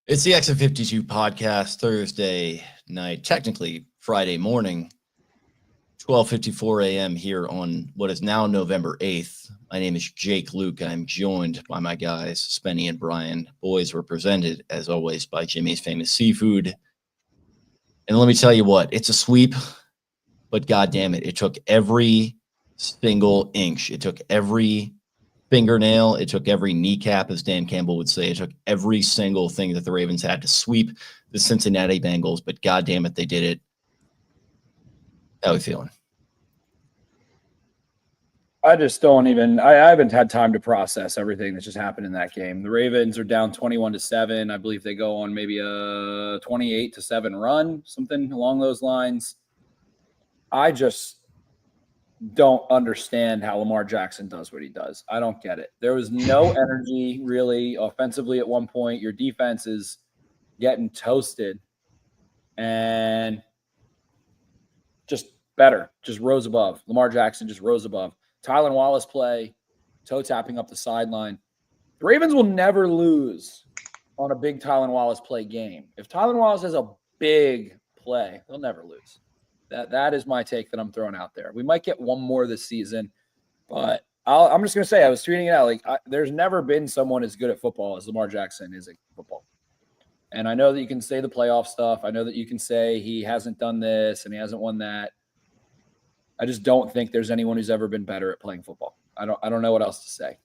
It's the Exit 52 podcast, Thursday night, technically Friday morning, 12:54 a.m. here on what is now November 8th. My name is Jake Louque. I'm joined by my guys, Spenny and Brian. Boys were presented, as always, by Jimmy's Famous Seafood. And let me tell you what, it's a sweep, but God damn it, it took every single inch. It took every fingernail. It took every kneecap, as Dan Campbell would say. It took every single thing that the Ravens had to sweep the Cincinnati Bengals, but God damn it, they did it. How are we feeling? I just don't even – I haven't had time to process everything that just happened in that game. The Ravens are down 21-7. I believe they go on maybe a 28-7 run, something along those lines. I just don't understand how Lamar Jackson does what he does. I don't get it. There was no energy really offensively at one point. Your defense is getting toasted and just better, just rose above. Lamar Jackson just rose above. Tylan Wallace play, toe tapping up the sideline. The Ravens will never lose on a big Tylan Wallace play game. If Tylan Wallace has a big play, they'll never lose. That is my take that I'm throwing out there. We might get one more this season, but I'm just going to say, I was tweeting it out. There's never been someone as good at football as Lamar Jackson is at football. And I know that you can say the playoff stuff. I know that you can say he hasn't done this and he hasn't won that. I just don't think there's anyone who's ever been better at playing football. I don't know what else to say.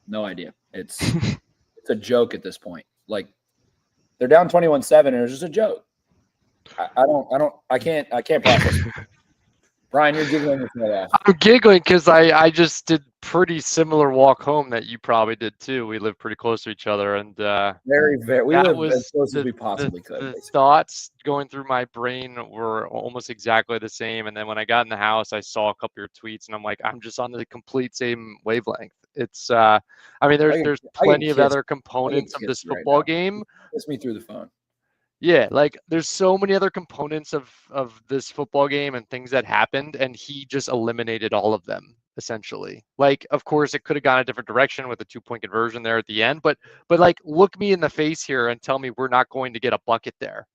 No idea. It's a joke at this point. Like, they're down 21-7 and it's just a joke. I can't process it. Brian, you're giggling with me off. I'm giggling because I just did pretty similar walk home that you probably did too. We live pretty close to each other, and very we live as close as we possibly could. The thoughts going through my brain were almost exactly the same. And then when I got in the house, I saw a couple of your tweets, and I'm like, I'm just on the complete same wavelength. It's I mean, there's plenty of other components of this football game. Kiss me through the phone. Yeah, like there's so many other components of this football game and things that happened, and he just eliminated all of them essentially. Like, of course, it could have gone a different direction with a 2-point conversion there at the end, but like, look me in the face here and tell me we're not going to get a bucket there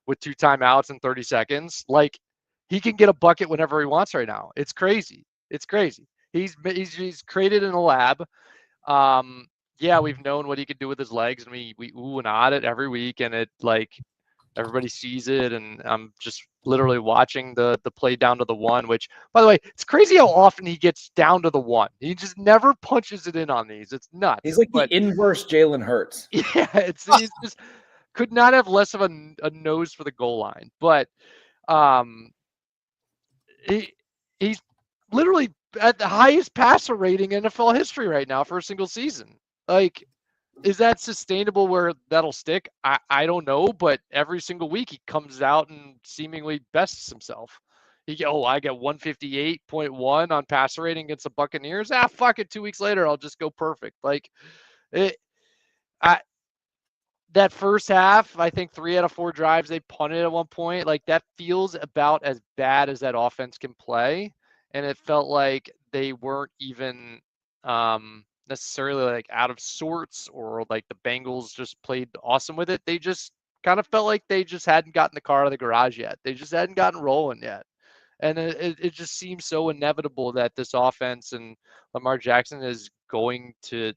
with 2 timeouts and 30 seconds. Like, he can get a bucket whenever he wants right now. It's crazy. It's crazy. He's created in a lab. Yeah, we've known what he could do with his legs, and we ooh and ah it every week, and it like everybody sees it, and I'm just literally watching the play down to the 1, which, by the way, it's crazy how often he gets down to the 1. He just never punches it in on these. It's nuts. He's like the inverse Jalen Hurts. Yeah, he's just could not have less of a nose for the goal line. But he's literally at the highest passer rating in NFL history right now for a single season. Like, is that sustainable where that'll stick? I don't know, but every single week he comes out and seemingly bests himself. I get 158.1 on passer rating against the Buccaneers. Fuck it. 2 weeks later, I'll just go perfect. Like, that first half, I think 3 out of 4 drives they punted at one point. Like, that feels about as bad as that offense can play. And it felt like they weren't even necessarily like out of sorts, or like the Bengals just played awesome with it. They just kind of felt like they just hadn't gotten the car out of the garage yet. They just hadn't gotten rolling yet. And it just seems so inevitable that this offense and Lamar Jackson is going to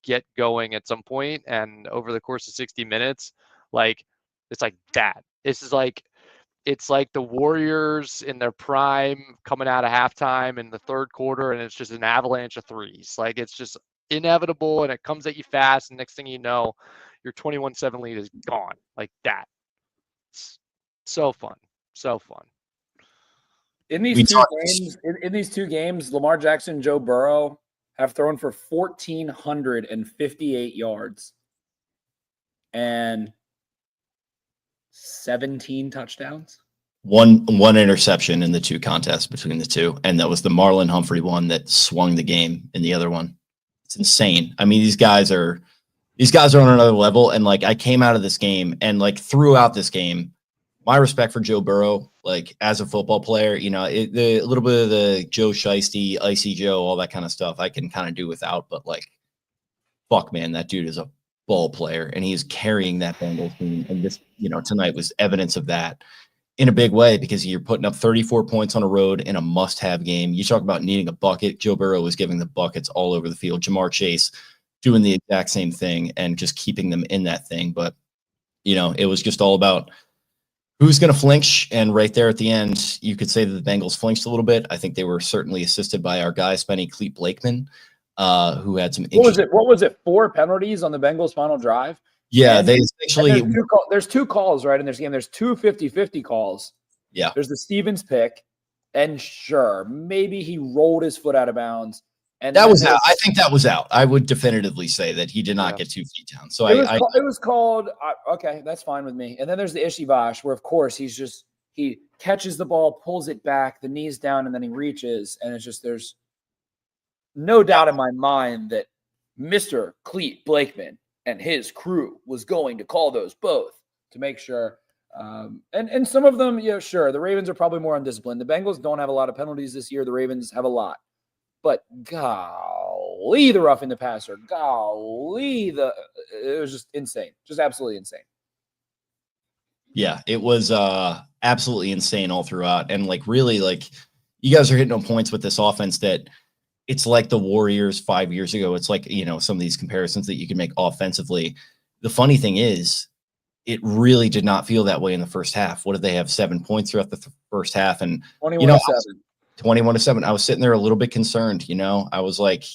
get going at some point. And over the course of 60 minutes, like, it's like that. It's like the Warriors in their prime coming out of halftime in the third quarter, and it's just an avalanche of threes. Like, it's just inevitable, and it comes at you fast, and next thing you know, your 21-7 lead is gone. Like that. It's so fun. So fun. In these two games, Lamar Jackson and Joe Burrow have thrown for 1,458 yards and 17 touchdowns. One interception in the 2 contests between the 2, and that was the Marlon Humphrey one that swung the game in the other one. It's insane. I mean, these guys are on another level. And like, I came out of this game, and like throughout this game, my respect for Joe Burrow, like as a football player, you know, a little bit of the Joe Shiesty, Icy Joe, all that kind of stuff I can kind of do without. But like, fuck, man, that dude is a ball player, and he is carrying that Bengals team. And this, tonight was evidence of that in a big way, because you're putting up 34 points on a road in a must-have game. You talk about needing a bucket. Joe Burrow was giving the buckets all over the field. Jamar Chase doing the exact same thing and just keeping them in that thing. But, it was just all about who's going to flinch. And right there at the end, you could say that the Bengals flinched a little bit. I think they were certainly assisted by our guy, Spenny Blakeman, who had some interesting. What was it? 4 penalties on the Bengals' final drive? Yeah, and, they essentially. There's 2 calls, right, in this game. There's 2 50-50 calls. Yeah. There's the Stevens pick, and sure, maybe he rolled his foot out of bounds. And that was out. I think that was out. I would definitively say that he did not get 2 feet down. So it was called. Okay, that's fine with me. And then there's the Ishivash, where of course he catches the ball, pulls it back, the knees down, and then he reaches, and it's just there's no doubt in my mind that Mr. Cleat Blakeman and his crew was going to call those both to make sure. And some of them, sure, the Ravens are probably more undisciplined. The Bengals don't have a lot of penalties this year. The Ravens have a lot. But golly, the roughing the passer. Golly, it was just insane. Just absolutely insane. Yeah, it was absolutely insane all throughout. And really, you guys are hitting on points with this offense that it's like the Warriors 5 years ago. It's like, some of these comparisons that you can make offensively. The funny thing is, it really did not feel that way in the first half. What did they have? 7 points throughout the first half. And 21-7. 21-7. I was sitting there a little bit concerned, I was like,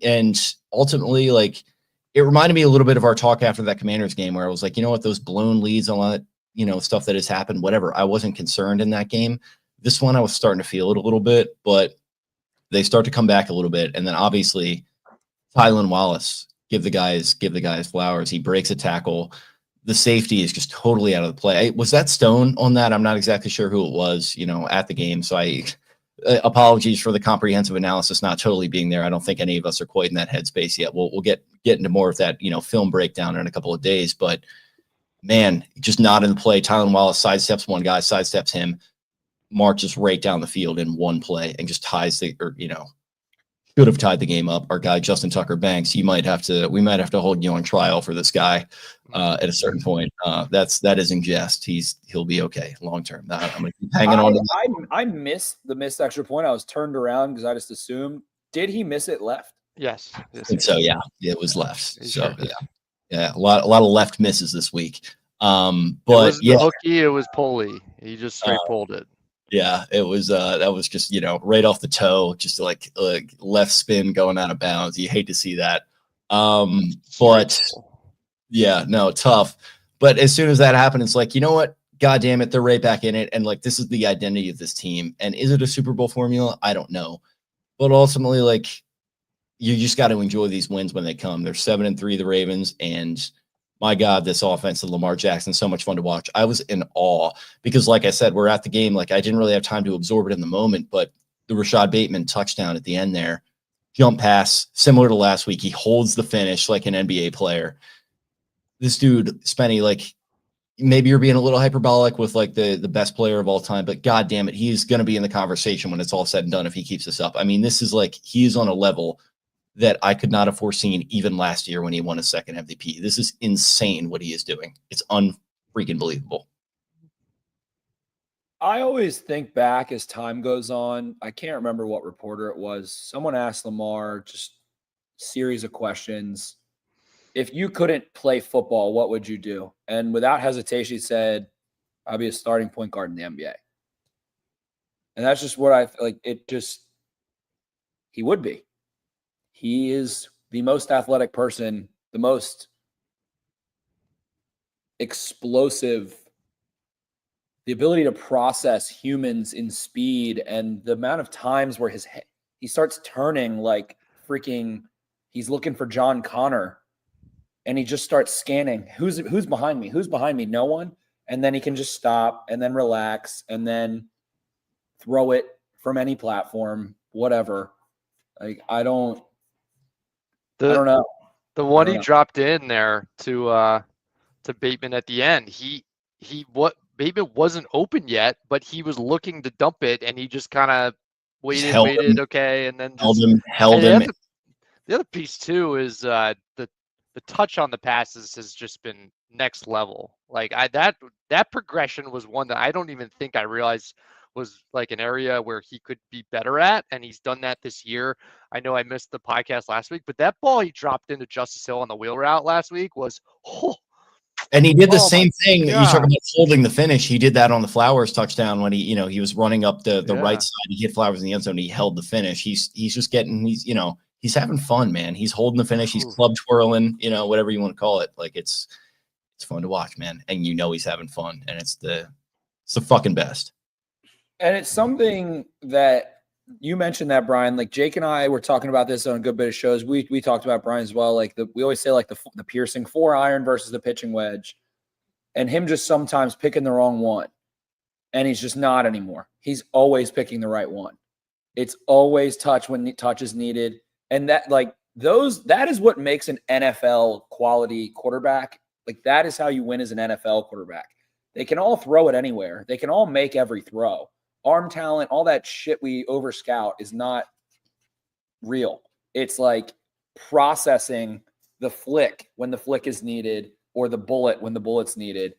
and ultimately, it reminded me a little bit of our talk after that Commanders game, where I was like, those blown leads, all that, stuff that has happened, whatever. I wasn't concerned in that game. This one, I was starting to feel it a little bit, but they start to come back a little bit. And then obviously Tylan Wallace, give the guys flowers. He breaks a tackle. The safety is just totally out of the play. Was that Stone on that? I'm not exactly sure who it was, at the game. So apologies for the comprehensive analysis not totally being there. I don't think any of us are quite in that headspace yet. We'll get into more of that, film breakdown in a couple of days. But man, just not in the play. Tylan Wallace sidesteps one guy, sidesteps him, marches right down the field in one play, and just ties should have tied the game up. Our guy Justin Tucker Banks, we might have to hold you on trial for this guy at a certain point. That isn't jest. He'll be okay long term. I'm gonna keep hanging on. I missed the missed extra point. I was turned around because I just assumed. Did he miss it left? Yes. I think so. Yeah, it was left. So yeah, a lot of left misses this week. But the hooky, it was pulley. He just straight pulled it. Yeah, it was that was just right off the toe, just like left spin going out of bounds. You hate to see that. But yeah, no, tough. But as soon as that happened, it's like, what? God damn it, they're right back in it. And this is the identity of this team. And is it a Super Bowl formula? I don't know. But ultimately, you just got to enjoy these wins when they come. They're 7-3, the Ravens, and my God, this offense of Lamar Jackson, so much fun to watch. I was in awe because, like I said, we're at the game. I didn't really have time to absorb it in the moment, but the Rashad Bateman touchdown at the end there, jump pass, similar to last week. He holds the finish like an NBA player. This dude, Spenny, maybe you're being a little hyperbolic with the best player of all time, but God damn it, he's going to be in the conversation when it's all said and done if he keeps this up. I mean, this is he's on a level that I could not have foreseen even last year when he won a second MVP. This is insane what he is doing. It's unfreaking believable. I always think back as time goes on. I can't remember what reporter it was. Someone asked Lamar just a series of questions. If you couldn't play football, what would you do? And without hesitation, he said, I'd be a starting point guard in the NBA. And that's just what I like. He would be. He is the most athletic person, the most explosive, the ability to process humans in speed, and the amount of times where he starts turning he's looking for John Connor, and he just starts scanning. Who's behind me? Who's behind me? No one. And then he can just stop and then relax and then throw it from any platform, whatever. I don't know. The one he dropped in there to Bateman at the end, Bateman wasn't open yet, but he was looking to dump it, and he just kind of waited, okay, and then held him. The other piece too is the the touch on the passes has just been next level. Like that progression was one that I don't even think I realized was like an area where he could be better at, and he's done that this year. I know I missed the podcast last week, but that ball he dropped into Justice Hill on the wheel route last week was And he did the Oh my same thing. You talk God. about holding the finish. He did that on the Flowers touchdown when he was running up the right Yeah. side. He hit Flowers in the end zone. He held the finish. He's just getting, he's having fun, man. He's holding the finish. He's Ooh. club twirling, whatever you want to call it. Like it's fun to watch, man. And he's having fun, and it's the fucking best. And it's something that you mentioned that, Brian. Like Jake and I were talking about this on a good bit of shows. We talked about Brian as well. Like we always say like the piercing 4-iron versus the pitching wedge, and him just sometimes picking the wrong one, and he's just not anymore. He's always picking the right one. It's always touch when touch is needed, and that is what makes an NFL quality quarterback. Like that is how you win as an NFL quarterback. They can all throw it anywhere. They can all make every throw. Arm talent, all that shit we overscout is not real. It's like processing the flick when the flick is needed or the bullet when the bullet's needed.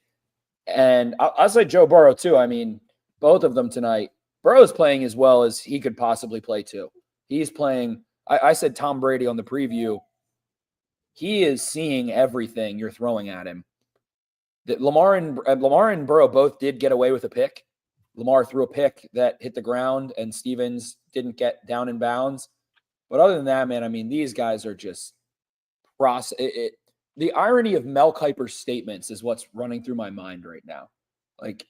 And I'll say Joe Burrow too. I mean, both of them tonight. Burrow's playing as well as he could possibly play too. He's playing. I said Tom Brady on the preview. He is seeing everything you're throwing at him. That Lamar and Burrow both did get away with a pick. Lamar threw a pick that hit the ground, and Stevens didn't get down in bounds. But other than that, man, I mean, these guys are just the irony of Mel Kiper's statements is what's running through my mind right now. Like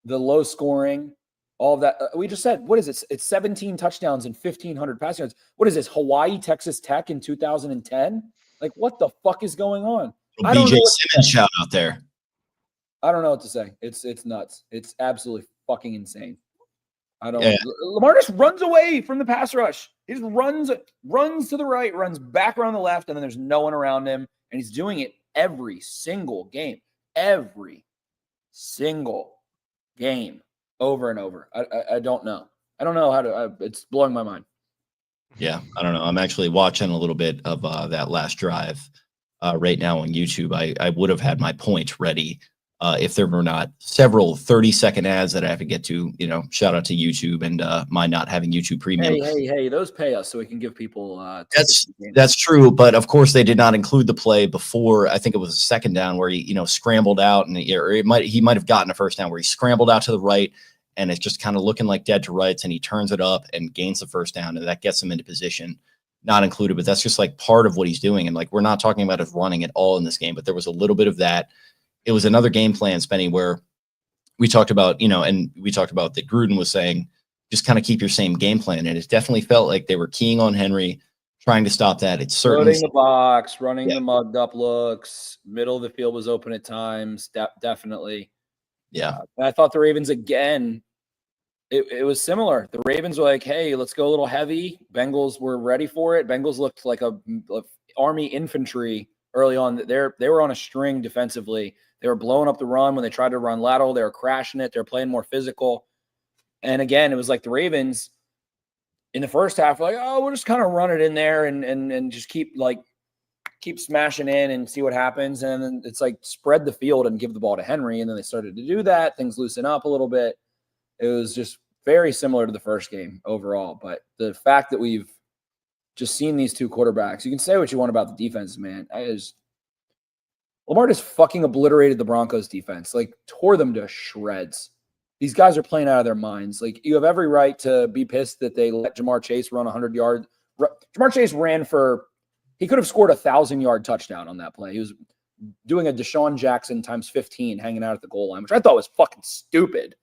the low scoring, all of that. We just said, what is it? It's 17 touchdowns and 1,500 passing yards. What is this, Hawaii, Texas Tech in 2010? Like, what the fuck is going on? BJ Simmons shout out there. I don't know what to say. It's nuts. It's absolutely fucking insane. Lamar just runs away from the pass rush. He just runs to the right, runs back around the left, and then there's no one around him. And he's doing it every single game. Every single game. Over and over. I don't know. I don't know how to. It's blowing my mind. Yeah, I don't know. I'm actually watching a little bit of that last drive right now on YouTube. I would have had my point ready if there were not several 30-second ads that I have to get to. Shout out to YouTube and my not having YouTube Premium. Hey, those pay us so we can give people. That's true, but of course they did not include the play before. I think it was a second down where he scrambled out, and he might have gotten a first down where he scrambled out to the right. And it's just kind of looking like dead to rights, and he turns it up and gains the first down, and that gets him into position. Not included, but that's just like part of what he's doing. And like, we're not talking about his running at all in this game, but there was a little bit of that. It was another game plan, Spenny, where we talked about, and we talked about that Gruden was saying, just kind of keep your same game plan. And it definitely felt like they were keying on Henry, trying to stop that. It's certainly loading the box, running the mugged up looks, middle of the field was open at times. Definitely. Yeah. And I thought the Ravens again, it was similar. The Ravens were like, hey, let's go a little heavy. Bengals were ready for it. Bengals looked like a Army infantry early on. They were on a string defensively. They were blowing up the run when they tried to run lateral. They were crashing it. They were playing more physical. And again, it was like the Ravens in the first half were like, oh, we'll just kind of run it in there and just keep smashing in and see what happens. And then it's like spread the field and give the ball to Henry. And then they started to do that. Things loosen up a little bit. It was just very similar to the first game overall. But the fact that we've just seen these two quarterbacks, you can say what you want about the defense, man. Lamar just fucking obliterated the Broncos defense, like tore them to shreds. These guys are playing out of their minds. Like, you have every right to be pissed that they let Jamar Chase run 100 yards. Jamar Chase he could have scored 1,000-yard touchdown on that play. He was doing a Deshaun Jackson times 15 hanging out at the goal line, which I thought was fucking stupid.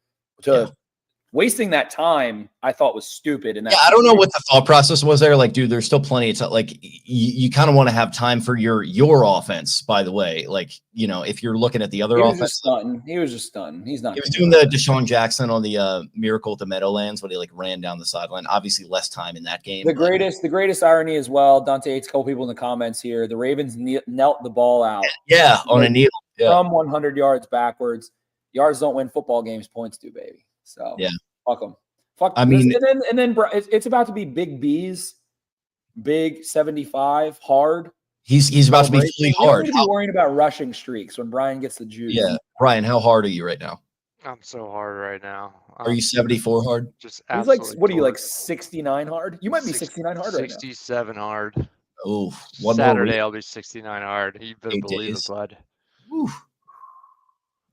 Wasting that time, I thought was stupid. And I don't know what the thought process was there. Like, dude, there's still plenty of time. Like, you kind of want to have time for your offense, by the way. Like, if you're looking at the other offense. He was just stunned. He's not. He was doing the Deshaun Jackson on the Miracle at the Meadowlands when he ran down the sideline. Obviously, less time in that game. The greatest irony as well. Dante hates a couple people in the comments here. The Ravens knelt the ball out. Yeah, on a kneel. Yeah. From 100 yards backwards. Yards don't win football games. Points do, baby. So yeah, fuck them. Fuck. I mean, and then it's about to be big B's, big 75 hard. He's about to be celebration. fully We don't hard. need to be worrying about rushing streaks when Brian gets the juice. Yeah, Brian, how hard are you right now? I'm so hard right now. Are you 74 hard? Just He's like, absolutely what are you, like torqued. 69 hard? You might be 69 hard right now. 67 hard. Oh, one Saturday more week, I'll be 69 hard. You better 8 believe days. it, bud. Whew.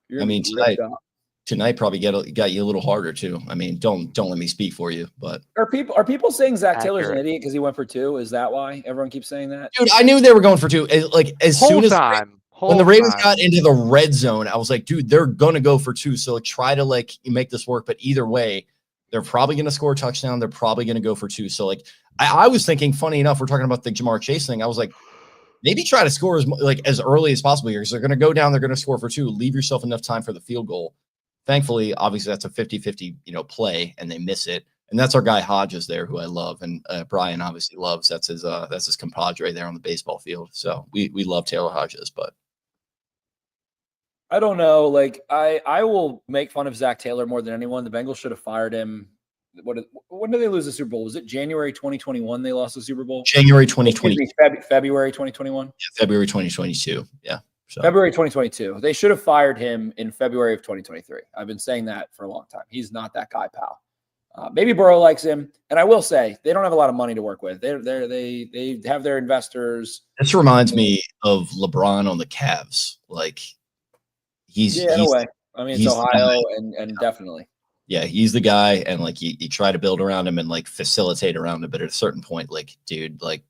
You're I gonna mean, be ripped up. tonight probably got you a little harder too. I mean, don't let me speak for you, but Are people saying Zach Taylor's an Accurate. idiot because he went for 2? Is that why everyone keeps saying that? dude, I knew they were going for 2. Like as Whole soon as time. when the Whole Ravens time. got into the red zone, I was like, dude, they're gonna go for 2. So like, try to like make this work. But either way, they're probably gonna score a touchdown. They're probably gonna go for 2. So like, I was thinking, funny enough, we're talking about the Jamar Chase thing. I was like, maybe try to score as early as possible here because they're gonna go down. They're gonna score for 2. Leave yourself enough time for the field goal. Thankfully, obviously, that's a 50-50 play, and they miss it. And that's our guy Hodges there, who I love, and Brian obviously loves. That's his compadre there on the baseball field. So we love Taylor Hodges, but I don't know. Like I will make fun of Zach Taylor more than anyone. The Bengals should have fired him. When did they lose the Super Bowl? Was it January 2021 they lost the Super Bowl? January 2020, February 2021? February 2022. Yeah. So. February 2022. They should have fired him in February of 2023. I've been saying that for a long time. He's not that guy, pal. Maybe Burrow likes him, and I will say they don't have a lot of money to work with. They have their investors. This reminds me of LeBron on the Cavs. Like he's in a way. I mean, it's Ohio, and definitely. Yeah, he's the guy, and like you try to build around him and like facilitate around him, but at a certain point, like, dude, like,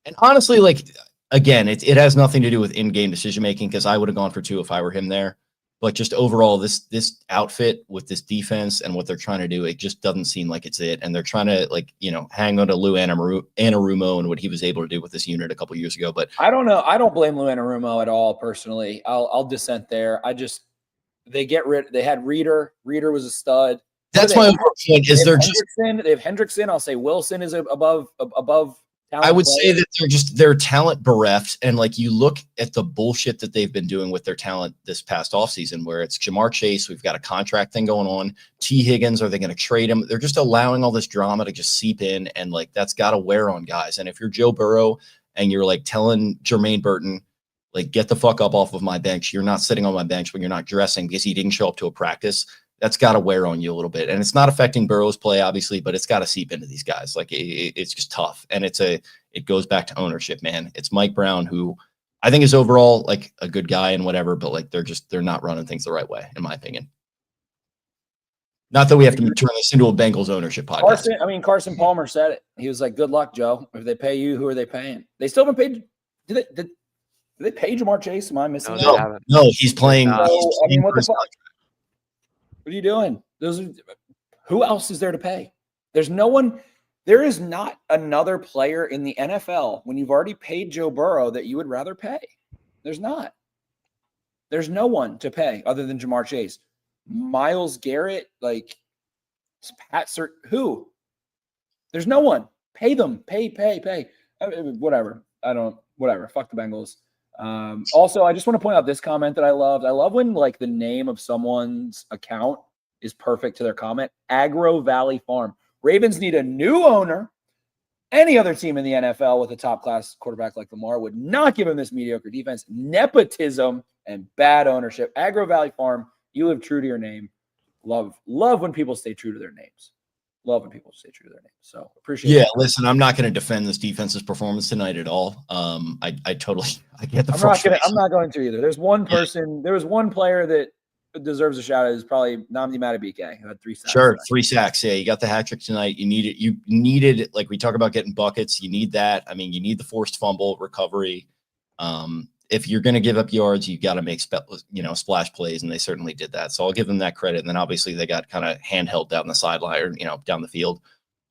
and honestly, like, again, it has nothing to do with in-game decision making because I would have gone for 2 if I were him there. But just overall, this outfit with this defense and what they're trying to do, it just doesn't seem like it's it. And they're trying to hang on to Lou Anarumo and what he was able to do with this unit a couple years ago. But I don't know. I don't blame Lou Anarumo at all. Personally, I'll dissent there. They had Reader. Reader was a stud. That's my point. Is they're just they have Hendrickson. I'll say Wilson is above. I would say that they're talent bereft, and like you look at the bullshit that they've been doing with their talent this past offseason, where it's Jamar Chase, we've got a contract thing going on. T. Higgins, are they going to trade him? They're just allowing all this drama to just seep in, and like that's got to wear on guys. And if you're Joe Burrow and you're like telling Jermaine Burton, like, get the fuck up off of my bench, you're not sitting on my bench when you're not dressing because he didn't show up to a practice. That's got to wear on you a little bit. And it's not affecting Burrow's play, obviously, but it's got to seep into these guys. Like it's just tough. And it goes back to ownership, man. It's Mike Brown, who I think is overall like a good guy and whatever, but like they're not running things the right way, in my opinion. Not that we have to turn this into a Bengals ownership podcast. Carson Palmer said it. He was like, good luck, Joe. If they pay you, who are they paying? They still haven't paid. Did they pay Jamar Chase? Am I missing that? No, he's playing. What the fuck? What are you doing? Who else is there to pay? There's no one. There is not another player in the NFL when you've already paid Joe Burrow that you would rather pay. There's not. There's no one to pay other than Jamar Chase. Myles Garrett, like Pat who? There's no one. Pay them. Pay. Whatever. Whatever. Fuck the Bengals. Also, I just want to point out this comment that I loved. I love when like the name of someone's account is perfect to their comment. Agro Valley Farm. Ravens need a new owner. Any other team in the NFL with a top-class quarterback like Lamar would not give him this mediocre defense. Nepotism and bad ownership. Agro Valley Farm, you live true to your name. Love when people stay true to their names. Love when people stay true to their names. So appreciate it. Yeah, listen, I'm not going to defend this defense's performance tonight at all. I get the frustration. I'm not going to either. There was one player that deserves a shout out. Is probably Nnamdi Madubuike, who had 3 sacks. Sure, 3 sacks. Yeah, you got the hat trick tonight. You needed like we talk about getting buckets. You need that. I mean, you need the forced fumble recovery. If you're going to give up yards, you got to make splash plays, and they certainly did that. So I'll give them that credit. And then obviously they got kind of handheld down the sideline or down the field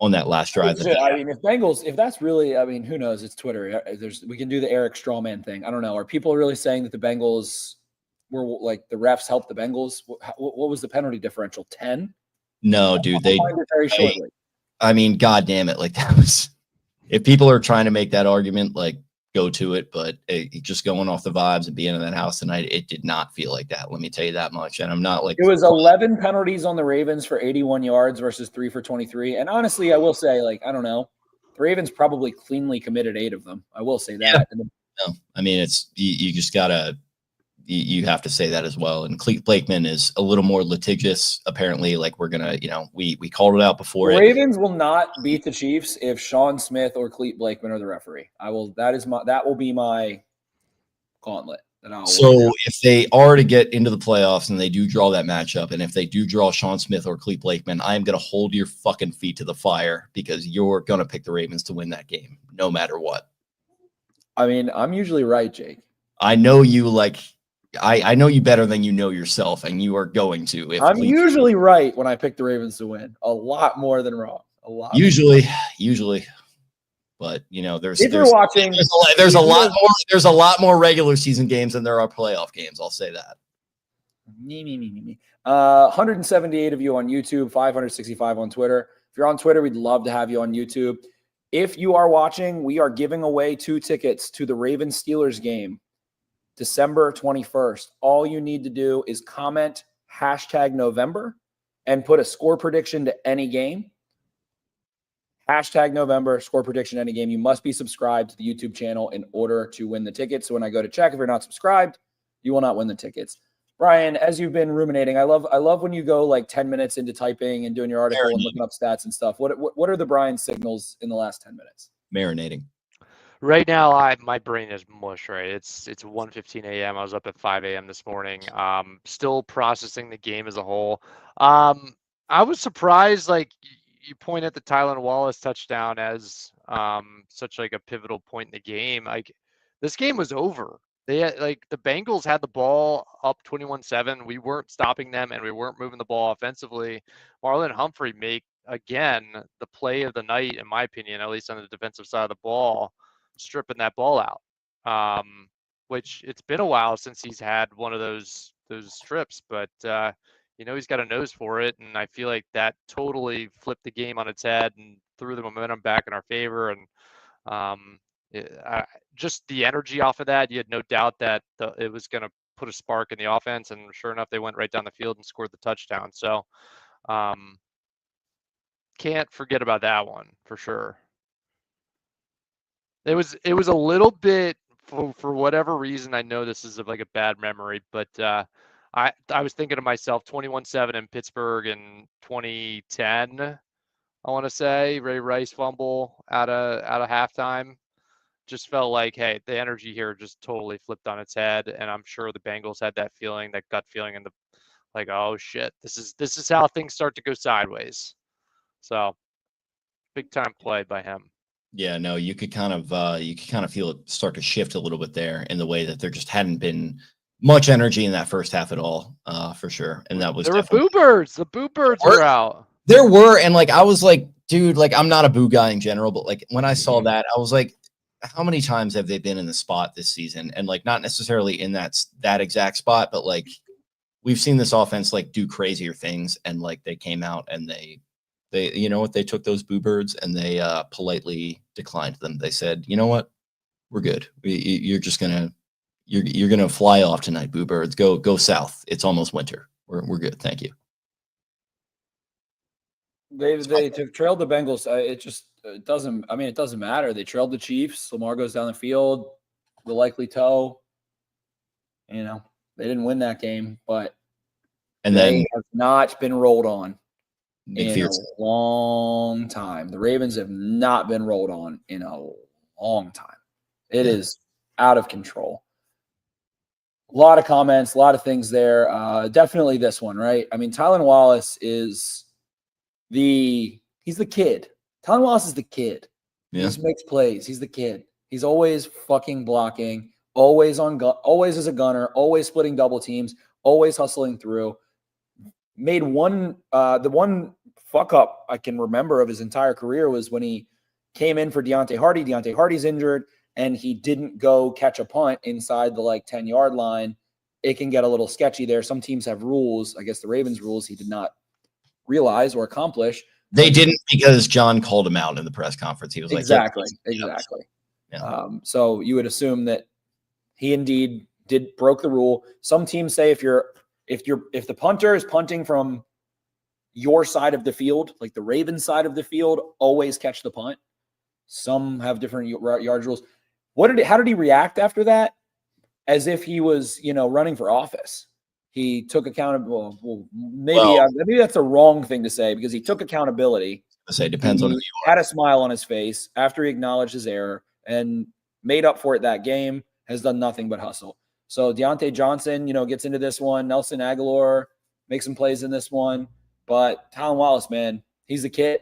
on that last drive. If that's really, who knows? It's Twitter. We can do the Eric Strawman thing. I don't know. Are people really saying that the Bengals were like the refs helped the Bengals? What was the penalty differential? 10? No, dude. Very shortly. I mean, God damn it! Like that was. If people are trying to make that argument, like, go to it, but just going off the vibes and being in that house tonight, it did not feel like that. Let me tell you that much. And I'm not like it was 11 penalties on the Ravens for 81 yards versus 3 for 23. And honestly, I will say, like, I don't know, the Ravens probably cleanly committed 8 of them. I will say that. Yeah. And No, I mean, you just gotta, you have to say that as well. And Clete Blakeman is a little more litigious. Apparently, like we're gonna, we called it out before. The Ravens will not beat the Chiefs if Sean Smith or Clete Blakeman are the referee. That will be my gauntlet. So if they are to get into the playoffs and they do draw that matchup, and if they do draw Sean Smith or Clete Blakeman, I am going to hold your fucking feet to the fire because you're going to pick the Ravens to win that game no matter what. I mean, I'm usually right, Jake. I know you I know you better than you know yourself, and you are going to. I'm usually right when I pick the Ravens to win. A lot more than wrong. A lot. Usually. But there's a lot more regular season games than there are playoff games. I'll say that. Me. 178 of you on YouTube, 565 on Twitter. If you're on Twitter, we'd love to have you on YouTube. If you are watching, we are giving away 2 tickets to the Ravens-Steelers game, December 21st. All you need to do is comment #November and put a score prediction to any game. #November, score prediction, any game. You must be subscribed to the YouTube channel in order to win the tickets. So when I go to check, if you're not subscribed, you will not win the tickets. Brian, as you've been ruminating, I love when you go like 10 minutes into typing and doing your article and looking up stats and stuff. What are the Brian signals in the last 10 minutes? Marinating. Right now, my brain is mush. Right, it's 1:15 a.m. I was up at 5 a.m. this morning. Still processing the game as a whole. I was surprised. Like you point at the Tylan Wallace touchdown as such like a pivotal point in the game. Like this game was over. They had, the Bengals had the ball up 21-7. We weren't stopping them, and we weren't moving the ball offensively. Marlon Humphrey made again the play of the night, in my opinion, at least on the defensive side of the ball, stripping that ball out. Which it's been a while since he's had one of those strips, but he's got a nose for it, and I feel like that totally flipped the game on its head and threw the momentum back in our favor. And just the energy off of that, you had no doubt that it was going to put a spark in the offense, and sure enough, they went right down the field and scored the touchdown. So can't forget about that one for sure. It was a little bit for whatever reason. I know this is like a bad memory, but I was thinking to myself, 21-7 in Pittsburgh in 2010. I want to say Ray Rice fumble out of halftime. Just felt like, hey, the energy here just totally flipped on its head, and I'm sure the Bengals had that feeling, that gut feeling, and oh shit, this is how things start to go sideways. So, big time play by him. Yeah, no, you could kind of feel it start to shift a little bit there in the way that there just hadn't been much energy in that first half at all, for sure. And that was there were boo birds. The boo birds were out. There were, and I was like, dude, I'm not a boo guy in general, but when I saw that, I was like, how many times have they been in the spot this season? And not necessarily in that exact spot, but we've seen this offense do crazier things, and they came out and they you know what, they took those boo birds and they politely declined them. They said, you know what, we're good. You're just gonna you're gonna fly off tonight, boo birds. Go south. It's almost winter. We're good. Thank you. They trailed the Bengals. It doesn't matter. They trailed the Chiefs. Lamar goes down the field, the likely toe. They didn't win that game, but they have not been rolled on in a long time. The Ravens have not been rolled on in a long time. It is out of control. A lot of comments, a lot of things there. Definitely this one, right? I mean, Tylan Wallace is he's the kid. Tylan Wallace is the kid. Yeah. He just makes plays. He's the kid. He's always fucking blocking, always always as a gunner, always splitting double teams, always hustling through. Made the one fuck up I can remember of his entire career was when he came in for Deontay Hardy. Deontay Hardy's injured, and he didn't go catch a punt inside the 10-yard line. It can get a little sketchy there. Some teams have rules. I guess the Ravens rules he did not realize or accomplish. They didn't, because John called him out in the press conference. He was exactly. Yeah. So you would assume that he indeed broke the rule. Some teams say if the punter is punting from your side of the field, like the Ravens side of the field, always catch the punt. Some have different yardage rules. How did he react after that? As if he was, running for office. He took accountability. Well, maybe that's a wrong thing to say because he took accountability. I say depends on who you had a smile on his face after he acknowledged his error and made up for it that game, has done nothing but hustle. So Deontay Johnson, gets into this one. Nelson Aguilar makes some plays in this one. But Tylan Wallace, man, he's a kid.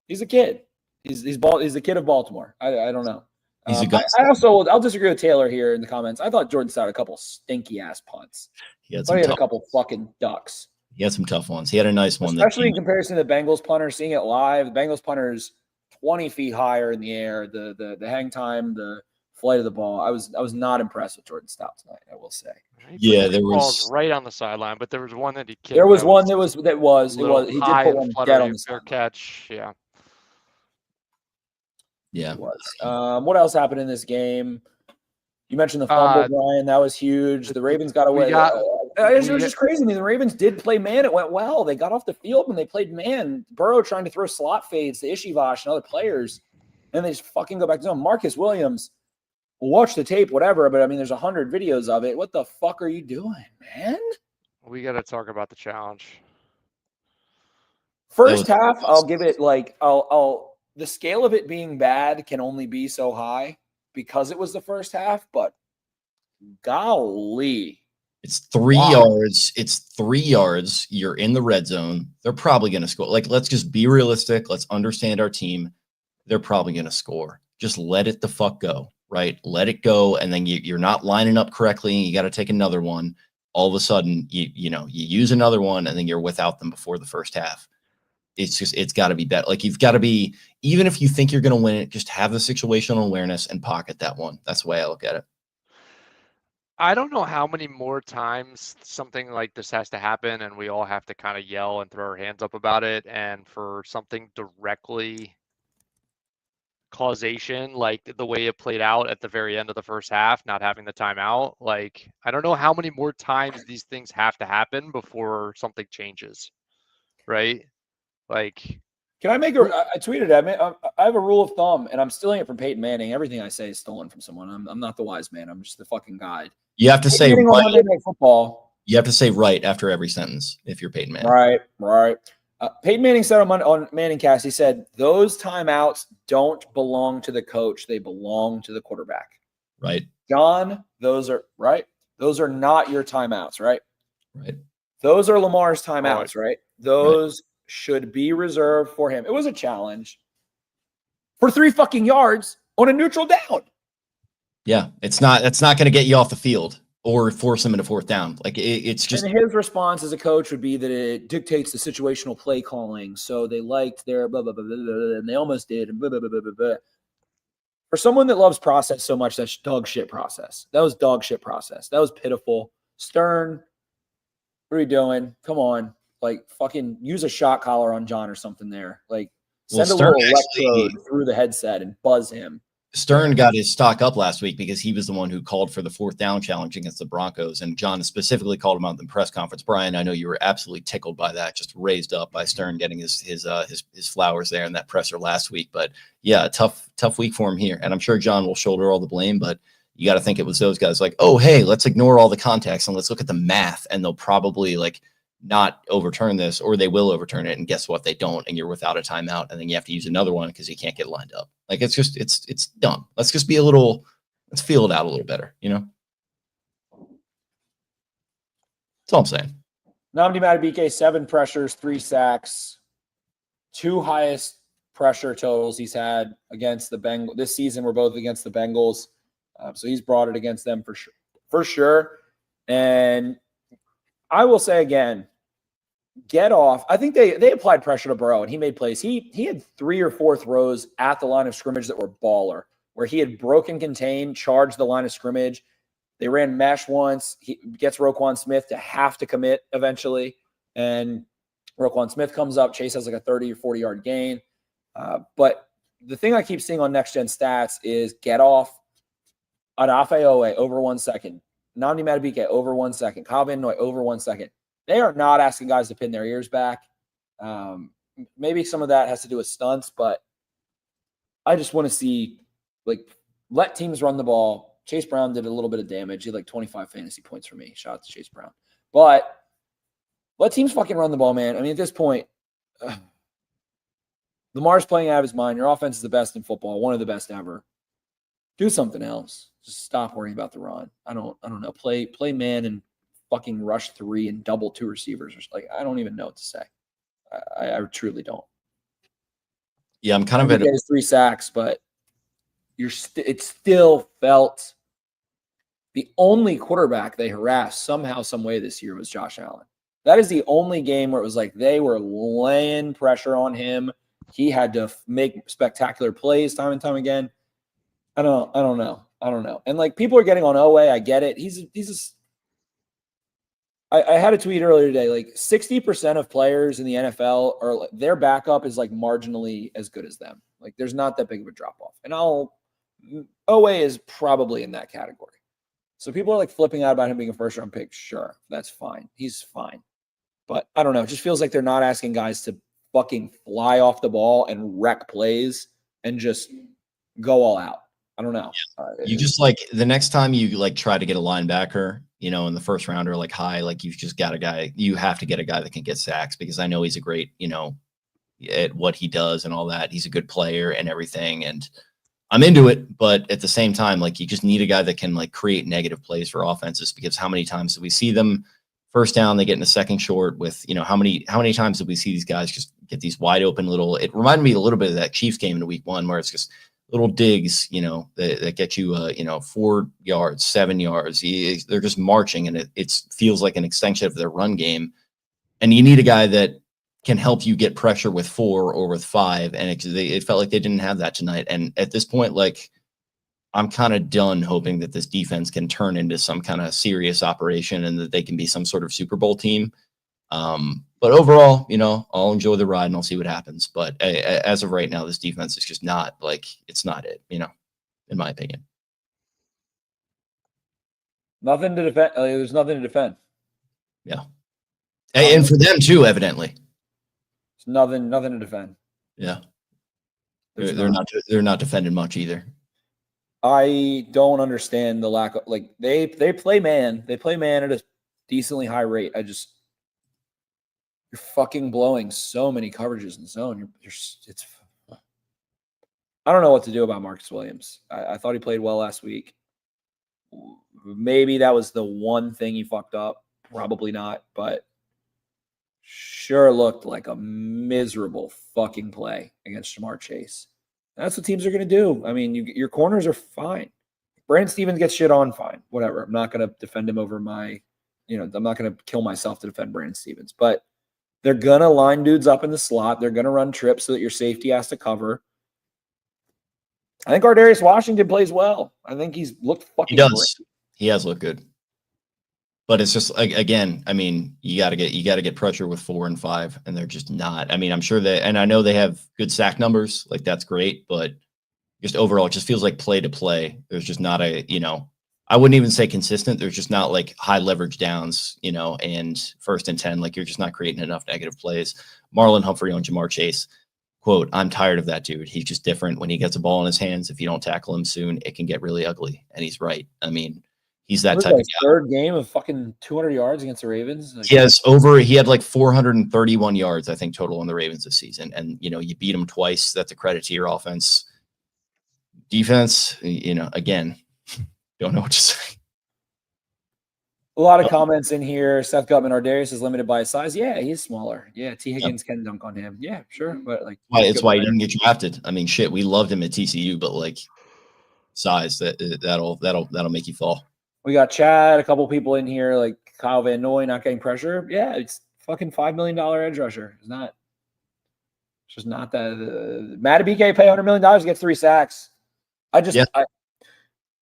He's a kid. He's the kid of Baltimore. I don't know. I'll disagree with Taylor here in the comments. I thought Jordan Stout had a couple stinky ass punts. He had a couple fucking ducks. He had some tough ones. He had a nice one, especially in comparison to the Bengals punter. Seeing it live, the Bengals punter's 20 feet higher in the air. The hang time, the flight of the ball. I was not impressed with Jordan Stout tonight. I will say. Yeah, there was right on the sideline, but there was one that he kicked. There was one that was. He did put one dead on the fair catch. Yeah. Yeah. It was. What else happened in this game? You mentioned the fumble, Brian. That was huge. The Ravens got away. It was just crazy. I mean, the Ravens did play man. It went well. They got off the field and they played man. Burrow trying to throw slot fades to Ishivash and other players. And they just fucking go back to zone. Marcus Williams, we'll watch the tape, whatever. But, I mean, there's 100 videos of it. What the fuck are you doing, man? We got to talk about the challenge. First half, I'll give it the scale of it being bad can only be so high because it was the first half. But golly. It's 3 yards. It's 3 yards. You're in the red zone. They're probably going to score. Let's just be realistic. Let's understand our team. They're probably going to score. Just let it the fuck go, right? Let it go. And then you're not lining up correctly. And you got to take another one. All of a sudden, you use another one and then you're without them before the first half. It's got to be better. You've got to be, even if you think you're going to win it, just have the situational awareness and pocket that one. That's the way I look at it. I don't know how many more times something like this has to happen and we all have to kind of yell and throw our hands up about it. And for something directly causation, like the way it played out at the very end of the first half, not having the timeout, I don't know how many more times these things have to happen before something changes. Right? Can I make I tweeted it. I have a rule of thumb, and I'm stealing it from Peyton Manning. Everything I say is stolen from someone. I'm not the wise man. I'm just the fucking guide. You have to say right. Monday Night Football. You have to say right after every sentence if you're Peyton Manning. Right. Peyton Manning said on Manningcast, he said, those timeouts don't belong to the coach. They belong to the quarterback. Right. John, those are right. Those are not your timeouts, right? Right. Those are Lamar's timeouts, right? Those should be reserved for him. It was a challenge for 3 fucking yards on a neutral down. Yeah, that's not going to get you off the field or force him into fourth down. It's just. And his response as a coach would be that it dictates the situational play calling. So they liked their blah, blah, blah, blah, blah, and they almost did. And blah, blah, blah, blah, blah. For someone that loves process so much, that's dog shit process. That was dog shit process. That was pitiful. Stern, what are you doing? Come on. Fucking use a shot collar on John or something there. Send a little electrode through the headset and buzz him. Stern got his stock up last week because he was the one who called for the fourth down challenge against the Broncos. And John specifically called him out in the press conference. Brian, I know you were absolutely tickled by that, just raised up by Stern getting his flowers there in that presser last week. But yeah, tough week for him here. And I'm sure John will shoulder all the blame, but you got to think it was those guys oh, hey, let's ignore all the context and let's look at the math. And they'll probably not overturn this, or they will overturn it. And guess what? They don't. And you're without a timeout. And then you have to use another one because you can't get lined up. It's dumb. Let's just be let's feel it out a little better. That's all I'm saying. Nnamdi Madubuike, 7 pressures, 3 sacks, 2 highest pressure totals he's had against the Bengals this season. Were both against the Bengals. So he's brought it against them for sure. And I will say again, get off. I think they applied pressure to Burrow and he made plays. He had 3 or 4 throws at the line of scrimmage that were baller, where he had broken contain, charged the line of scrimmage. They ran mesh once. He gets Roquan Smith to have to commit eventually. And Roquan Smith comes up. Chase has a 30 or 40 yard gain. But the thing I keep seeing on next gen stats is get off. Adafe Owe over 1 second. Nnamdi Madubuike over 1 second. Kyle Van Noy over 1 second. They are not asking guys to pin their ears back. Maybe some of that has to do with stunts, but I just want to see let teams run the ball. Chase Brown did a little bit of damage. He had like 25 fantasy points for me. Shout out to Chase Brown. But let teams fucking run the ball, man. I mean, at this point, Lamar's playing out of his mind. Your offense is the best in football, one of the best ever. Do something else. Just stop worrying about the run. I don't know. Play man and fucking rush 3 and double 2 receivers. Like, I don't even know what to say. I truly don't. Yeah, I'm kind of at a 3 sacks, but it still felt the only quarterback they harassed somehow, some way this year was Josh Allen. That is the only game where it was like they were laying pressure on him. He had to make spectacular plays time and time again. I don't know. And like, people are getting on Owe. I get it. I had a tweet earlier today, like 60% of players in the NFL are their backup is like marginally as good as them. Like, there's not that big of a drop off. And Owe is probably in that category. So people are like flipping out about him being a first round pick. Sure, that's fine. He's fine. But I don't know. It just feels like they're not asking guys to fucking fly off the ball and wreck plays and just go all out. I don't know. You just like the next time you like try to get a linebacker, you know, in the first round or like high, like you've just got a guy, you have to get a guy that can get sacks, because I know he's a great, you know, at what he does and all that. He's a good player and everything. And I'm into it. But at the same time, like, you just need a guy that can like create negative plays for offenses, because how many times do we see them first down, they get in a second short with, you know, how many times did we see these guys just get these wide open little, it reminded me a little bit of that Chiefs game in week 1, where it's just little digs, you know, that get you, you know, 4 yards, 7 yards. They're just marching, and it feels like an extension of their run game. And you need a guy that can help you get pressure with 4 or with 5. And it felt like they didn't have that tonight. And at this point, like, I'm kind of done hoping that this defense can turn into some kind of serious operation and that they can be some sort of Super Bowl team. But overall, you know, I'll enjoy the ride and I'll see what happens. But as of right now, this defense is just not like, it's not it, you know, in my opinion. Nothing to defend. There's nothing to defend. Yeah. And for them too, evidently. It's nothing to defend. Yeah. They're not defending much either. I don't understand the lack of, like, they play man. They play man at a decently high rate. You're fucking blowing so many coverages in zone. I don't know what to do about Marcus Williams. I thought he played well last week. Maybe that was the one thing he fucked up. Probably not, but sure looked like a miserable fucking play against Jamar Chase. That's what teams are going to do. I mean, your corners are fine. Brandon Stevens gets shit on, fine. Whatever. I'm not going to defend him over I'm not going to kill myself to defend Brandon Stevens. But they're going to line dudes up in the slot. They're going to run trips so that your safety has to cover. I think Ardarius Washington plays well. I think he's looked fucking great. He has looked good. But it's just, again, I mean, you got to get pressure with 4 and 5, and they're just not. I mean, I'm sure and I know they have good sack numbers, like that's great, but just overall, it just feels like play to play. There's just not I wouldn't even say consistent. There's just not like high leverage downs, you know, and 1st and 10, like you're just not creating enough negative plays. Marlon Humphrey on Jamar Chase, quote, "I'm tired of that dude. He's just different. When he gets a ball in his hands, if you don't tackle him soon, it can get really ugly." And he's right. I mean, he's that type of guy. Third game of fucking 200 yards against the Ravens. He had like 431 yards, I think, total on the Ravens this season. And, you know, you beat him twice. That's a credit to your offense. Defense, you know, again, don't know what to say. A lot of comments in here. Seth Gutman, Ardarius is limited by his size. Yeah, he's smaller. Yeah, T. Higgins can dunk on him. Yeah, sure. But like, it's why he didn't get drafted. I mean, shit, we loved him at TCU, but like size, that'll make you fall. We got Chad, a couple people in here, like Kyle Van Noy not getting pressure. Yeah, it's fucking $5 million edge rusher. It's just not that. Matabike pay $100 million to get 3 sacks.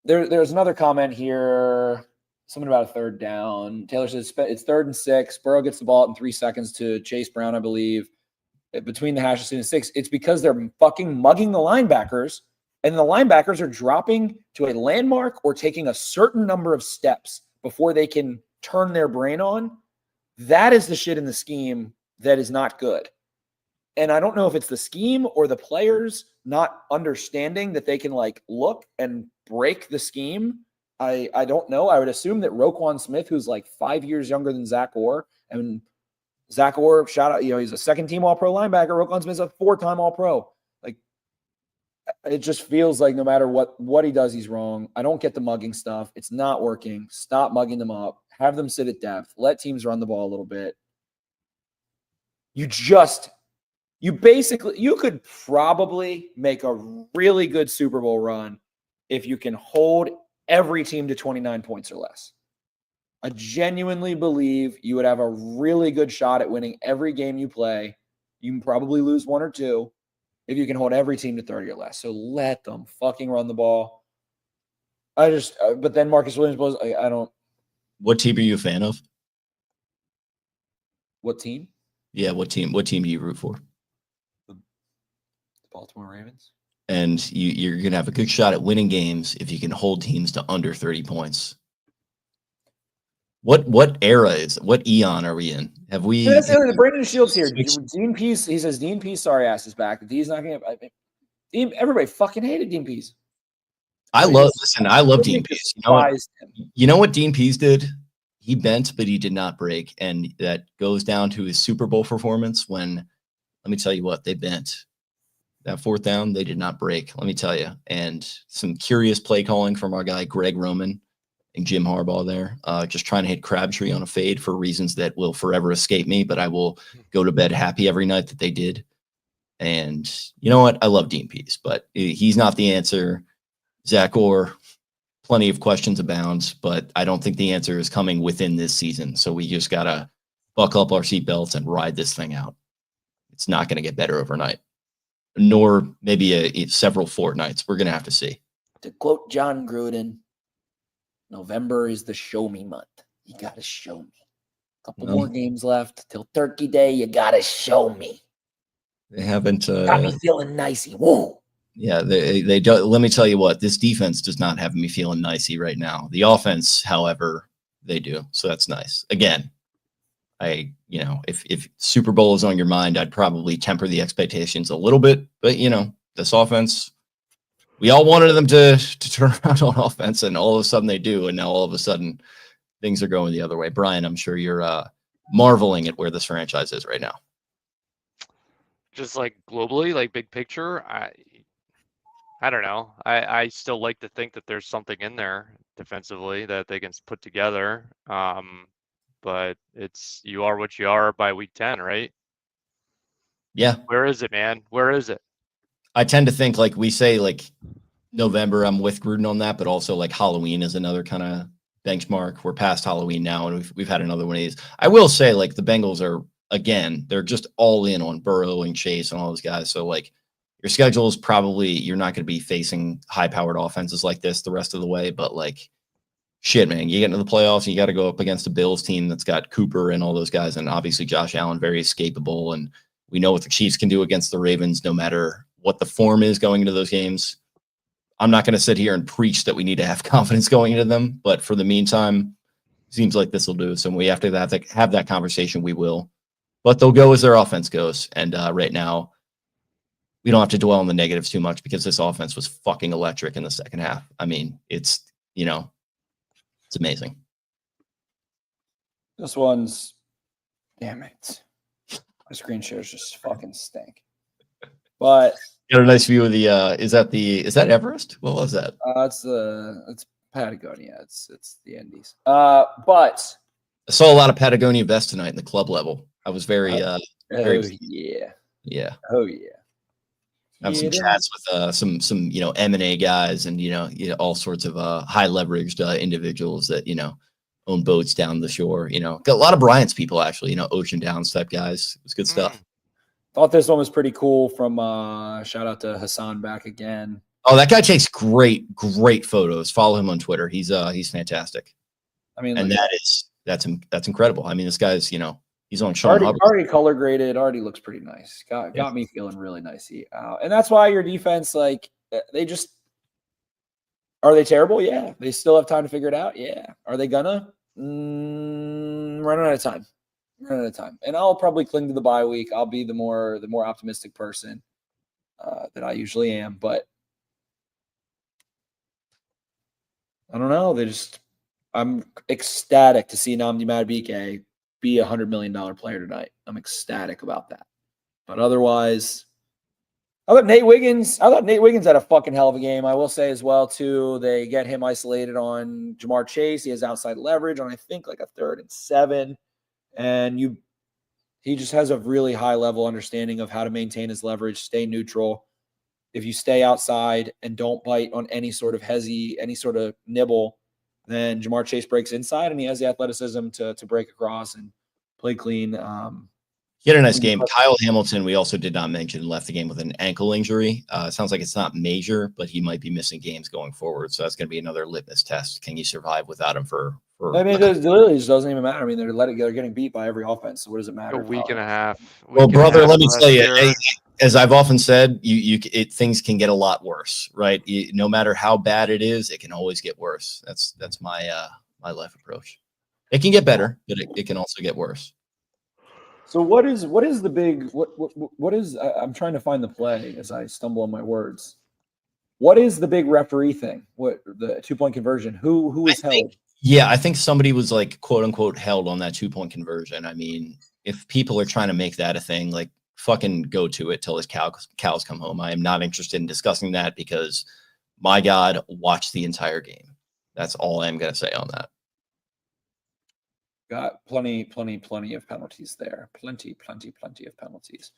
There's another comment here. Something about a 3rd down. Taylor says it's 3rd and 6. Burrow gets the ball in 3 seconds to Chase Brown, I believe. Between the hashes and 6. It's because they're fucking mugging the linebackers. And the linebackers are dropping to a landmark or taking a certain number of steps before they can turn their brain on. That is the shit in the scheme that is not good. And I don't know if it's the scheme or the players not understanding that they can like look and break the scheme. I don't know. I would assume that Roquan Smith, who's like 5 years younger than Zach Orr, and Zach Orr, shout out, he's a second-team All-Pro linebacker. Roquan Smith's a 4-time All-Pro. Like, it just feels like no matter what he does, he's wrong. I don't get the mugging stuff. It's not working. Stop mugging them up. Have them sit at depth. Let teams run the ball a little bit. You could probably make a really good Super Bowl run if you can hold every team to 29 points or less. I genuinely believe you would have a really good shot at winning every game you play. You can probably lose 1 or 2 if you can hold every team to 30 or less. So let them fucking run the ball. But then Marcus Williams was, I don't. What team are you a fan of? What team? Yeah, what team do you root for? The Baltimore Ravens. And you're going to have a good shot at winning games if you can hold teams to under 30 points. What era what eon are we in? Have we? That's the other. Brandon Shields here. Dean Pease. He says Dean Pease. Sorry, ass is back. Dean's not going to. Everybody fucking hated Dean Pease. I love Dean Pease. You know what Dean Pease did? He bent, but he did not break, and that goes down to his Super Bowl performance. When, let me tell you what, they bent. That 4th down, they did not break. Let me tell you, and some curious play calling from our guy Greg Roman and Jim Harbaugh there, just trying to hit Crabtree on a fade for reasons that will forever escape me, but I will go to bed happy every night that they did. And you know what? I love Dean Pease, but he's not the answer. Zach Orr, plenty of questions abound, but I don't think the answer is coming within this season. So we just got to buckle up our seatbelts and ride this thing out. It's not going to get better overnight, nor maybe several fortnights. We're going to have to see. To quote John Gruden, November is the show me month. You got to show me. A couple more games left till Turkey Day. You got to show me. They haven't. Got me feeling nicey. Whoa. Yeah, they do. Let me tell you what, this defense does not have me feeling nicey right now. The offense, however, they do. So that's nice. Again, if Super Bowl is on your mind, I'd probably temper the expectations a little bit. But, this offense, we all wanted them to turn around on offense, and all of a sudden they do. And now all of a sudden things are going the other way. Brian, I'm sure you're marveling at where this franchise is right now. Just like globally, like big picture, I don't know. I still like to think that there's something in there defensively that they can put together. But you are what you are by week 10, right? Yeah. Where is it, man? Where is it? I tend to think like we say like November, I'm with Gruden on that, but also like Halloween is another kind of benchmark. We're past Halloween now, and we've had another one of these. I will say like the Bengals are, again, they're just all in on Burrow and Chase and all those guys. So like, your schedule is probably, you're not going to be facing high-powered offenses like this the rest of the way, but like, shit, man, you get into the playoffs and you got to go up against a Bills team that's got Cooper and all those guys, and obviously Josh Allen, very escapable, and we know what the Chiefs can do against the Ravens no matter what the form is going into those games. I'm not going to sit here and preach that we need to have confidence going into them, but for the meantime, seems like this will do. So we have to have that conversation. We will, but they'll go as their offense goes, and right now, we don't have to dwell on the negatives too much because this offense was fucking electric in the second half. I mean, it's amazing. This one's, damn it. My screen shares just fucking stink. But got a nice view of the, is that Everest? What was that? It's Patagonia. It's the Andes. But I saw a lot of Patagonia vests tonight in the club level. I was very, yeah. Yeah. Oh yeah. I have some chats with some M&A guys and all sorts of high leveraged individuals that own boats down the shore. Got a lot of Bryant's people actually. Ocean Downs type guys. It was good stuff. Thought this one was pretty cool. From shout out to Hassan back again. Oh, that guy takes great photos. Follow him on Twitter. He's fantastic. I mean, and that's incredible. I mean, this guy's he's on Sean already color graded. Already looks pretty nice. Got me feeling really nicey. And that's why your defense, like, are they terrible? Yeah. They still have time to figure it out. Yeah. Are they gonna run out of time? And I'll probably cling to the bye week. I'll be the more optimistic person. that I usually am, but I don't know. I'm ecstatic to see Nnamdi Madubuike be a $100 million player tonight. I'm ecstatic about that. But otherwise, I thought Nate Wiggins had a fucking hell of a game. I will say as well, too, they get him isolated on Jamar Chase. He has outside leverage on, I think, like a 3rd and 7. And he just has a really high level understanding of how to maintain his leverage, stay neutral. If you stay outside and don't bite on any sort of any sort of nibble, then Jamar Chase breaks inside, and he has the athleticism to break across and play clean. He had a nice game. Kyle Hamilton, we also did not mention, left the game with an ankle injury. Sounds like it's not major, but he might be missing games going forward. So that's going to be another litmus test. Can you survive without him for I mean, it literally just doesn't even matter. I mean, they're getting beat by every offense. So what does it matter? A week and a half. Well, brother, let me tell you, as I've often said, things can get a lot worse, right? No matter how bad it is, it can always get worse. That's my life approach. It can get better, but it can also get worse. So what is the big what is I'm trying to find the play as I stumble on my words. What is the big referee thing? What the 2-point conversion? Who is held? I think somebody was like quote unquote held on that 2-point conversion. I mean, if people are trying to make that a thing, like fucking go to it till his cows come home. I am not interested in discussing that because my God, watch the entire game. That's all I'm gonna say on that. Got plenty of penalties there. Plenty of penalties.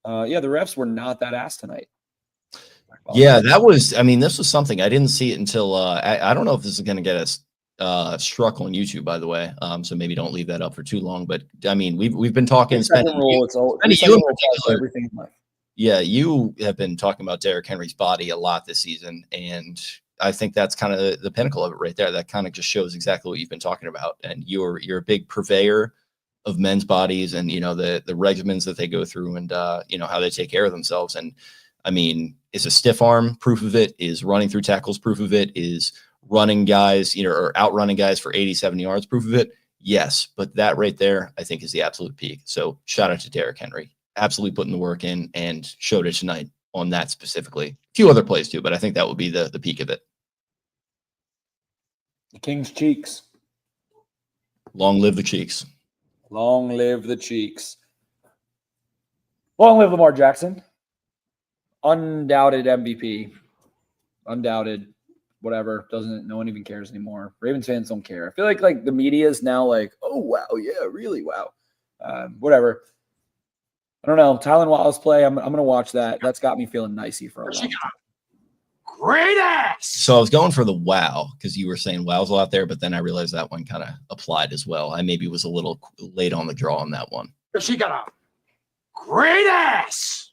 The refs were not that ass tonight. Yeah, this was something. I didn't see it until I don't know if this is going to get us struck on YouTube, by the way. So maybe don't leave that up for too long. But I mean, we've been talking. Everything in life. Yeah, you have been talking about Derrick Henry's body a lot this season, and I think that's kind of the pinnacle of it right there. That kind of just shows exactly what you've been talking about. And you're a big purveyor of men's bodies and, the regimens that they go through and, how they take care of themselves. And I mean, is a stiff arm proof of it? Is running through tackles proof of it? Is running guys, or outrunning guys for 87 yards proof of it? Yes. But that right there, I think is the absolute peak. So shout out to Derrick Henry. Absolutely putting the work in and showed it tonight on that specifically. A few other plays too, but I think that would be the peak of it. The King's cheeks. Long live the cheeks. Long live the cheeks. Long live Lamar Jackson. Undoubted MVP. Undoubted. Whatever. No one even cares anymore. Ravens fans don't care. I feel like the media is now like, oh, wow. Yeah, really. Wow. Whatever. I don't know. Tylan Wallace play. I'm going to watch that. That's got me feeling nicey for a long time. Great ass. So I was going for the wow because you were saying wows a lot there, but then I realized that one kind of applied as well. I maybe was a little late on the draw on that one. She got a great ass.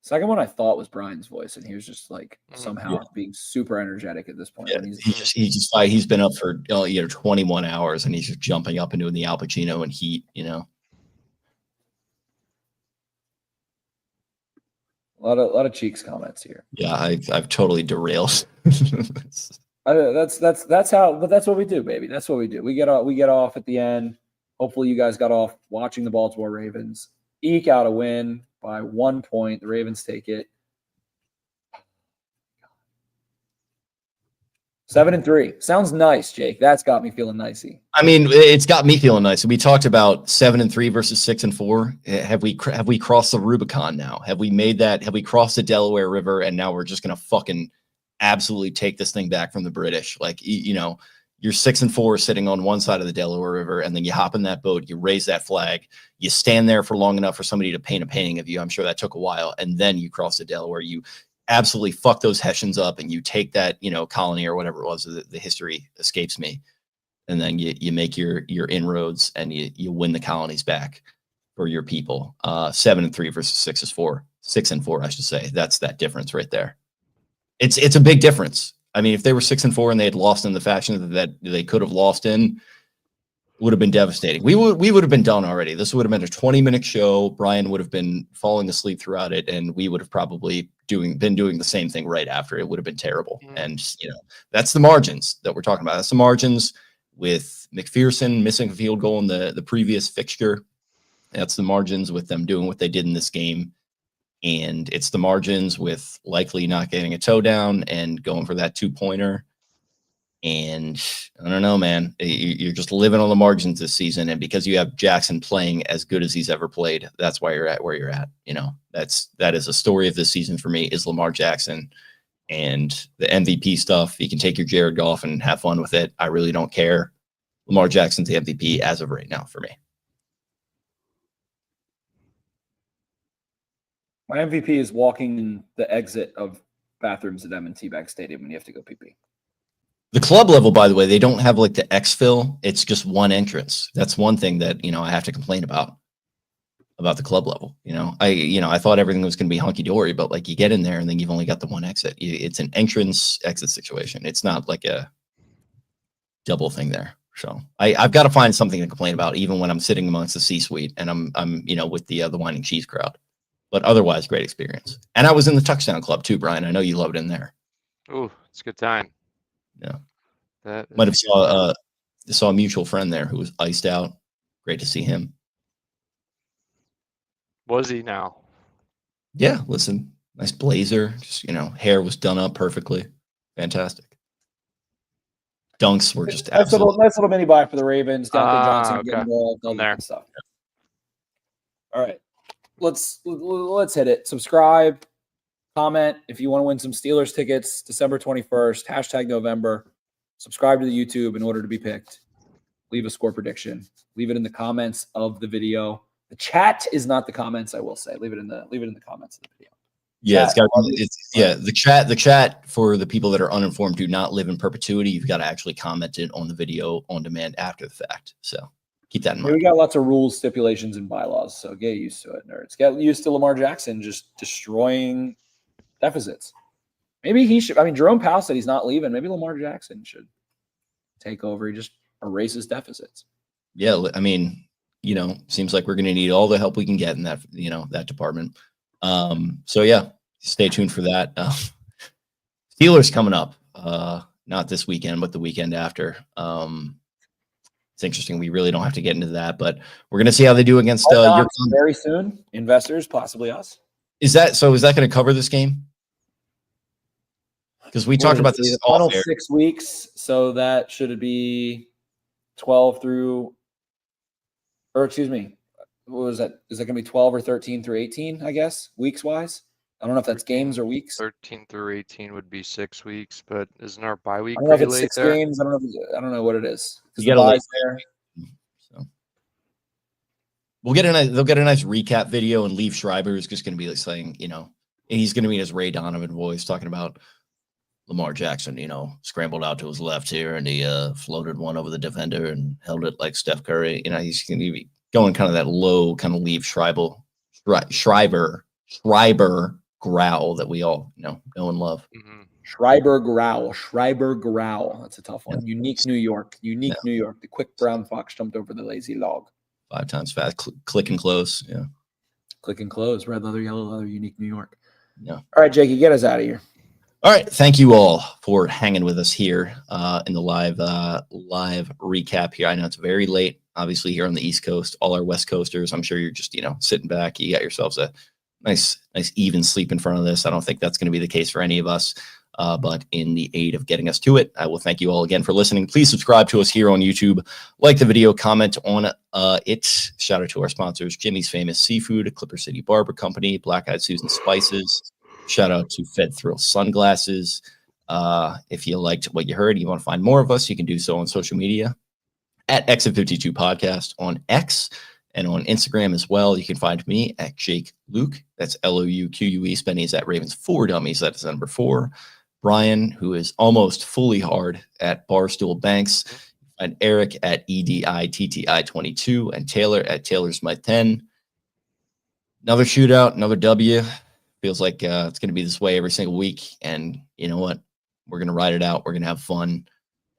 Second one I thought was Brian's voice, and he was just like somehow being super energetic at this point. Yeah, he's been up for 21 hours, and he's just jumping up and doing the Al Pacino and Heat. A lot of cheeks comments here. Yeah, I've totally derailed. That's what we do, baby. That's what we do. We get off at the end. Hopefully, you guys got off watching the Baltimore Ravens eke out a win by 1 point. The Ravens take it 7-3. Sounds nice, Jake. That's got me feeling nicey. I mean, it's got me feeling nice. We talked about 7-3 versus 6-4. Have we crossed the Rubicon now? Have we made that? Have we crossed the Delaware River and now we're just gonna fucking absolutely take this thing back from the British? Like, you're 6-4 sitting on one side of the Delaware River, and then you hop in that boat, you raise that flag, you stand there for long enough for somebody to paint a painting of you. I'm sure that took a while, and then you cross the Delaware. You absolutely fuck those Hessians up, and you take that, colony or whatever it was. The history escapes me, and then you make your inroads, and you win the colonies back for your people. 7-3 versus 6-4, 6-4, I should say. That's that difference right there. It's a big difference. I mean, if they were 6-4 and they had lost in the fashion that they could have lost in, would have been devastating. We would have been done already. This would have been a 20-minute show. Brian would have been falling asleep throughout it, and we would have probably been doing the same thing right after. It would have been terrible. And that's the margins that we're talking about. That's the margins with McPherson missing a field goal in the previous fixture. That's the margins with them doing what they did in this game. And it's the margins with likely not getting a toe down and going for that 2-pointer. And I don't know, man. You're just living on the margins this season. And because you have Jackson playing as good as he's ever played, that's why you're at where you're at. That is a story of this season for me, is Lamar Jackson. And the MVP stuff, you can take your Jared Goff and have fun with it. I really don't care. Lamar Jackson's the MVP as of right now for me. My MVP is walking in the exit of bathrooms at M&T Bank Stadium when you have to go pee-pee. The club level, by the way, they don't have like the exfil. It's just one entrance. That's one thing that, I have to complain about the club level. I thought everything was going to be hunky dory, but like you get in there and then you've only got the one exit. It's an entrance exit situation. It's not like a double thing there. So I've got to find something to complain about, even when I'm sitting amongst the C-suite and I'm with the wine and cheese crowd. But otherwise, great experience. And I was in the touchdown club too, Brian. I know you loved in there. Ooh, it's a good time. Yeah. Might have saw a mutual friend there who was iced out. Great to see him. Was he now? Yeah, listen, nice blazer. Just, hair was done up perfectly. Fantastic. Dunks were just nice little mini buy for the Ravens. Deontay Johnson getting involved, all there. that stuff. All right, let's hit it. Subscribe, comment if you want to win some Steelers tickets. December 21st. #November. Subscribe to the YouTube in order to be picked. Leave a score prediction. Leave it in the comments of the video. The chat is not the comments, I will say. Leave it in the comments of the video. Yeah, the chat for the people that are uninformed do not live in perpetuity. You've got to actually comment it on the video on demand after the fact. So keep that in mind. We got lots of rules, stipulations, and bylaws, so get used to it, nerds. Get used to Lamar Jackson just destroying deficits. Maybe he should. I mean, Jerome Powell said he's not leaving. Maybe Lamar Jackson should take over. He just erases deficits. Yeah, I mean, seems like we're going to need all the help we can get in that, that department. So yeah, stay tuned for that. Steelers coming up, not this weekend, but the weekend after. It's interesting. We really don't have to get into that, but we're going to see how they do against your very soon. Investors, possibly us. Is that going to cover this game? Because we talked about this final 6 weeks, so that should be 12 through, or excuse me, what was that? Is that going to be 12 or 13 through 18? I guess weeks wise. I don't know if that's games or weeks. 13 through 18 would be 6 weeks, but isn't our bye week? I don't know if it's 6 games. I don't know what it is. You got to there. So they'll get a nice recap video, and Liev Schreiber is just going to be like saying, he's going to be in his Ray Donovan voice talking about Lamar Jackson, scrambled out to his left here and he floated one over the defender and held it like Steph Curry. He's going to be going kind of that low kind of Liev Schreiber growl that we all know and love. Mm-hmm. Schreiber growl. That's a tough one. Yeah. Unique New York. New York. The quick brown fox jumped over the lazy log. 5 times fast. Click and close. Yeah. Click and close. Red leather, yellow leather. Unique New York. Yeah. All right, Jakey, get us out of here. All right. Thank you all for hanging with us here in the live recap here. I know it's very late, obviously, here on the East Coast. All our West Coasters, I'm sure you're just, sitting back. You got yourselves a nice even sleep in front of this. I don't think that's going to be the case for any of us. But in the aid of getting us to it, I will thank you all again for listening. Please subscribe to us here on YouTube. Like the video, comment on it. Shout out to our sponsors, Jimmy's Famous Seafood, Clipper City Barber Company, Black Eyed Susan Spices. Shout out to Fed Thrill Sunglasses. If you liked what you heard and you want to find more of us, you can do so on social media at Exit52 Podcast on X and on Instagram as well. You can find me at Jake Louque. That's Louque. Spenny is at Ravens 4 Dummies. That is number 4. Brian, who is almost fully hard at Barstool Banks, and Eric at EDITTI22, and Taylor at Taylor Smith 10. Another shootout, another W. Feels like it's going to be this way every single week. And you know what? We're going to ride it out. We're going to have fun.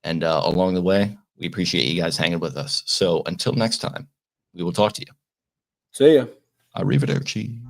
And along the way, we appreciate you guys hanging with us. So until next time, we will talk to you. See ya. Arrivederci.